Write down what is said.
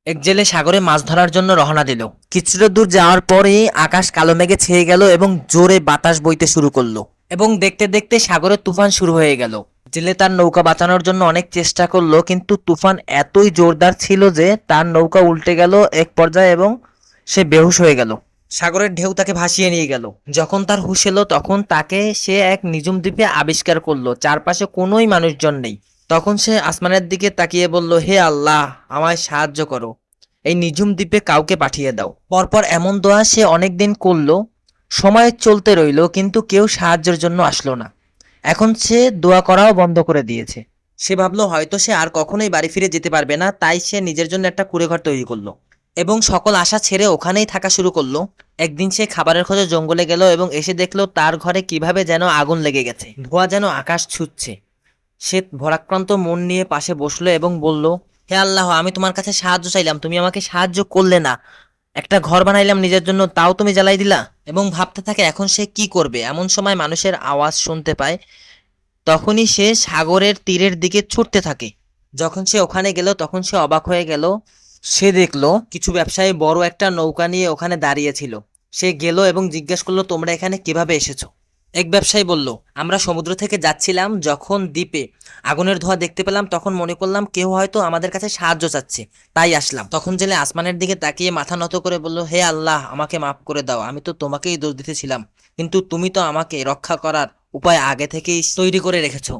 এক জেলে সাগরে মাছ ধরার জন্য রওনা দিল। কিছুটা দূর যাওয়ার পরেই আকাশ কালো মেঘে ছেয়ে গেল এবং জোরে বাতাস বইতে শুরু করলো এবং দেখতে দেখতে সাগরে তুফান শুরু হয়ে গেল। জেলে তার নৌকা বাঁচানোর জন্য অনেক চেষ্টা করলো, কিন্তু তুফান এতই জোরদার ছিল যে তার নৌকা উল্টে গেল এক পর্যায়ে এবং সে বেহুশ হয়ে গেল। সাগরের ঢেউ তাকে ভাসিয়ে নিয়ে গেল। যখন তার হুঁশ এলো তখন তাকে সে এক নিঝুম দ্বীপে আবিষ্কার করলো, চারপাশে কোনোই মানুষজন নেই। তখন সে আসমানের দিকে তাকিয়ে বলল, হে আল্লাহ, আমায় সাহায্য করো, এই নিঝুম দ্বীপে কাউকে পাঠিয়ে দাও। পরপর এমন দোয়া সে অনেক দিন করলো। সময় চলতে রইলো, কিন্তু কেউ সাহায্যের জন্য আসলো না। এখন সে দোয়া করাও বন্ধ করে দিয়েছে। সে ভাবলো হয়তো সে আর কখনোই বাড়ি ফিরে যেতে পারবে না, তাই সে নিজের জন্য একটা কুঁড়েঘর তৈরি করলো এবং সকল আশা ছেড়ে ওখানেই থাকা শুরু করলো। একদিন সে খাবারের খোঁজে জঙ্গলে গেল এবং এসে দেখলো তার ঘরে কিভাবে যেন আগুন লেগে গেছে, ধোঁয়া যেন আকাশ ছুঁচ্ছে। সে ভরাক্রান্ত মন নিয়ে পাশে বসলো এবং বলল, হে আল্লাহ, আমি তোমার কাছে সাহায্য চাইলাম, তুমি আমাকে সাহায্য করলে না। একটা ঘর বানাইলাম নিজের জন্য, তাও তুমি জ্বালাই দিলা। এবং ভাবতে থাকে এখন সে কি করবে। এমন সময় মানুষের আওয়াজ শুনতে পায়। তখনই সে সাগরের তীরের দিকে ছুটতে থাকে। যখন সে ওখানে গেল তখন সে অবাক হয়ে গেল। সে দেখলো কিছু ব্যবসায়ী বড় একটা নৌকা নিয়ে ওখানে দাঁড়িয়েছিল। সে গেল এবং জিজ্ঞেস করলো, তোমরা এখানে কিভাবে এসেছো? এক ব্যবসায়ী বলল, আমরা সমুদ্র থেকে যাচ্ছিলাম, যখন দ্বীপে আগুনের ধোঁয়া দেখতে পেলাম তখন মনে করলাম কেউ হয়তো আমাদের কাছে সাহায্য চাচ্ছে, তাই আসলাম। তখন জেলে আসমানের দিকে তাকিয়ে মাথা নত করে বলল, হে আল্লাহ, আমাকে মাফ করে দাও, আমি তো তোমাকেই দোষ দিতেছিলাম, কিন্তু তুমি তো আমাকে রক্ষা করার উপায় আগে থেকেই তৈরি করে রেখেছো।